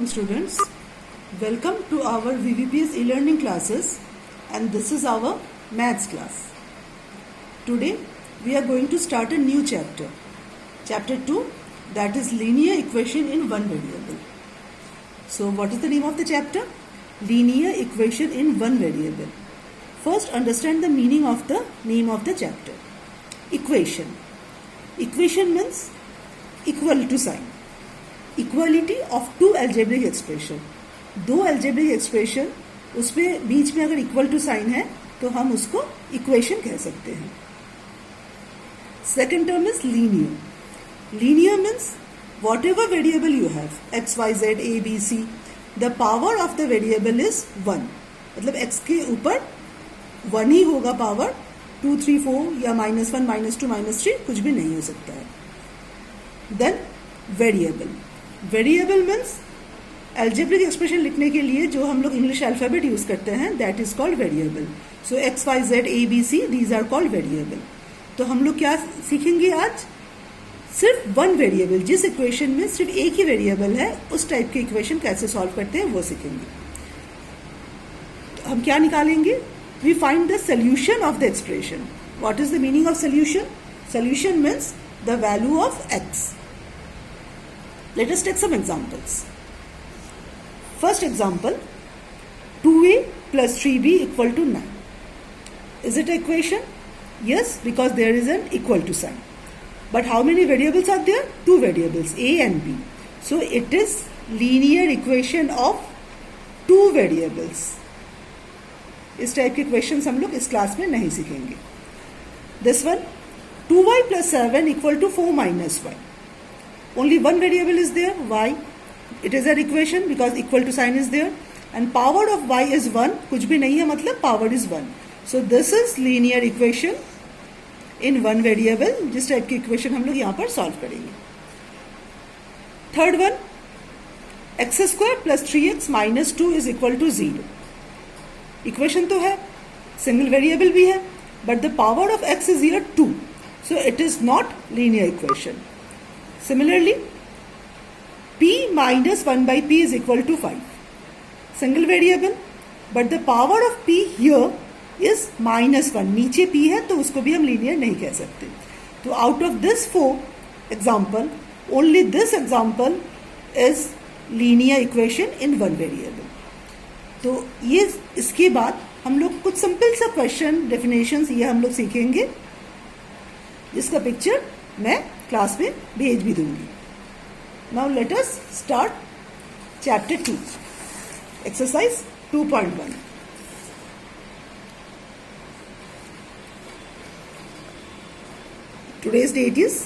morning students, welcome to our VVPS e-learning classes and this is our maths class. Today we are going to start a new chapter, chapter 2, that is linear equation in one variable. So what is the name of the chapter? Linear equation in one variable. First understand the meaning of the name of the chapter. Equation. Equation means equal to sign. Equality of two algebraic expression, दो algebraic expression उसमें बीच में अगर equal to sign है तो हम उसको equation कह सकते हैं. Second term is linear. Linear means whatever variable you have X Y Z A B C, the power of the variable is 1. मतलब एक्स के ऊपर 1 ही होगा पावर, 2 3 4 या -1 -2 -3 कुछ भी नहीं हो सकता है. Then variable. Variable means algebraic expression लिखने के लिए जो हम लोग इंग्लिश अल्फाबेट यूज करते हैं, that is called variable. So X Y Z A B C, these are called variable. तो हम लोग क्या सीखेंगे आज? सिर्फ वन वेरिएबल, जिस इक्वेशन में सिर्फ एक ही वेरिएबल है उस टाइप के इक्वेशन कैसे सॉल्व करते हैं वो सीखेंगे. तो हम क्या निकालेंगे? We find the solution of the expression. What is the meaning of solution? Solution means the value of X. Let us take some examples. First example, 2a plus 3b equal to 9. Is it an equation? Yes, because there is an equal to sign. But how many variables are there? Two variables, a and b. So it is linear equation of two variables. इस type के question हम लोग इस class में नहीं सीखेंगे. This one, 2y plus 7 equal to 4 minus y. Only one variable is there, y. It is an equation because equal to sign is there. And power of y is 1. कुछ भी नहीं है, मतलब power is 1. So this is linear equation in one variable. जिस type की equation हम लोग यहाँ पर सॉल्व करेंगे. Third one, X square plus 3x minus 2 is equal to 0. Equation तो है, सिंगल वेरिएबल भी है, but the power of x is here 2. So it is not linear equation. Similarly, p minus 1 by p is equal to 5. Single variable, but the power of p here is -1. नीचे p है तो उसको भी हम linear नहीं कह सकते. तो out of this 4 example, only this example is linear equation in one variable. तो ये इसके बाद हम लोग कुछ सिंपल सा क्वेश्चन डेफिनेशंस ये हम लोग सीखेंगे, जिसका पिक्चर मैं क्लास में भेज भी दूंगी. Now let us start chapter 2, exercise 2.1. Today's date is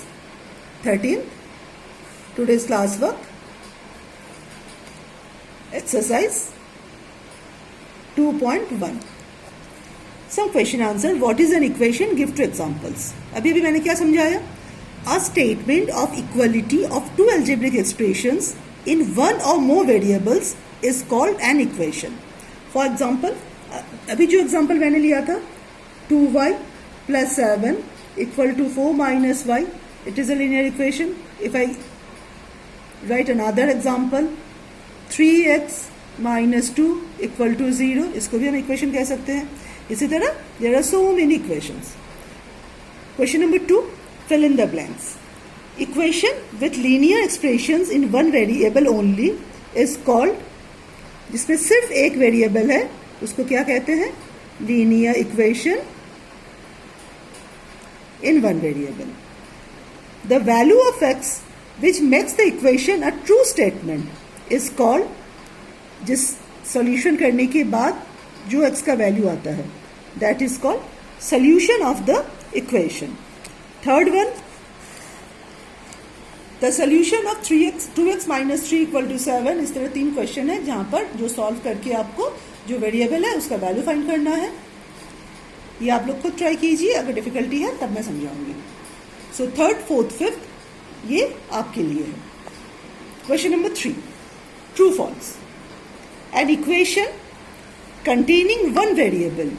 13th. Today's class work, exercise 2.1. Some question answer. What is an equation? Give two examples. अभी मैंने क्या समझाया? A statement of equality of two algebraic expressions in one or more variables is called an equation. For example, अभी जो example मैंने लिया था, 2y plus 7 equal to 4 minus y, it is a linear equation. If I write another example, 3x minus 2 equal to 0, इसको भी हम equation कह सकते हैं. इसी तरह there are so many equations. Question number 2. Fill in the blanks. Equation with linear expressions in one variable only is called, जिसमें सिर्फ एक वेरिएबल है उसको क्या कहते हैं? Linear equation in one variable. The value of x which makes the equation a true statement is called, जिस solution करने के बाद जो x का वैल्यू आता है, that is called solution of the equation. Third one, the solution of 2x minus 3 equal to 7. इस तरह 3 क्वेश्चन है जहां पर जो सॉल्व करके आपको जो वेरिएबल है उसका वैल्यू फाइंड करना है. ये आप लोग खुद ट्राई कीजिए, अगर डिफिकल्टी है तब मैं समझाऊंगी. सो थर्ड, फोर्थ, फिफ्थ ये आपके लिए है. Question number 3, true false. An equation containing one variable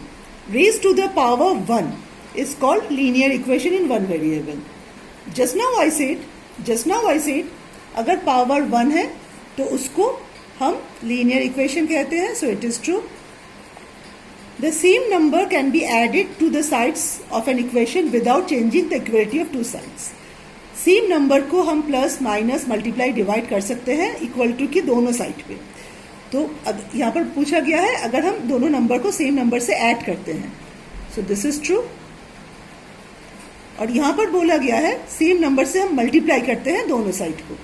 raised to the power 1 is called linear equation in one variable. Just now I said अगर पावर 1 है तो उसको हम लीनियर इक्वेशन कहते हैं. So it is true. The same number can be added to the sides of an equation without changing the equality of two sides. Same number को हम plus minus multiply divide कर सकते हैं equal to की दोनों side पे. तो यहाँ पर पूछा गया है अगर हम दोनों नंबर को सेम नंबर से ऐड करते हैं. So this is true. और यहाँ पर बोला गया है सेम नंबर से हम मल्टीप्लाई करते हैं दोनों साइड को.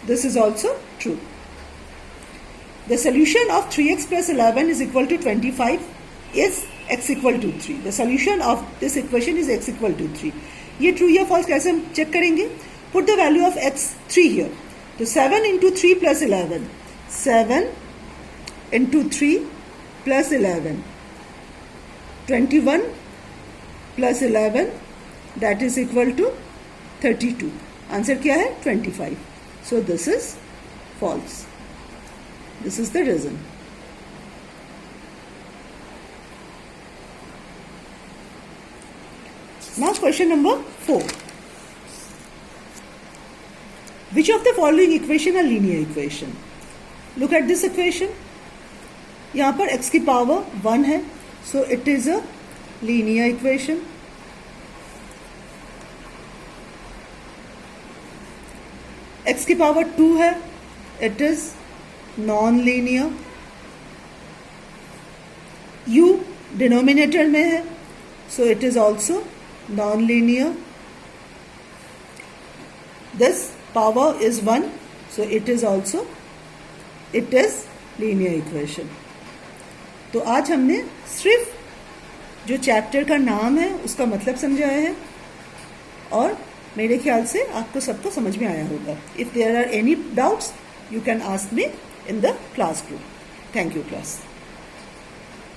This is also true. The solution of 3x plus 11 is equal to 25 is x equal to 3. The solution of this equation is x equal to 3. ये ट्रू या फॉल्स कैसे हम चेक करेंगे? Put the value of x 3 here. तो 7 into 3 plus 11. 7 into 3 plus 11. 21 plus 11 that is equal to 32. Answer क्या है? 25. So this is false. This is the reason. Now question number 4. Which of the following equation are linear equation? Look at this equation. यहाँ पर x की power 1 है. So it is a linear equation. x की power 2 है. It is non-linear. u denominator में है. So it is also non-linear. This power is 1, so it is linear equation. तो आज हमने सिर्फ जो चैप्टर का नाम है उसका मतलब समझाया है और मेरे ख्याल से आपको सबको समझ में आया होगा. If there are any doubts you can ask me in the class group. Thank you, class.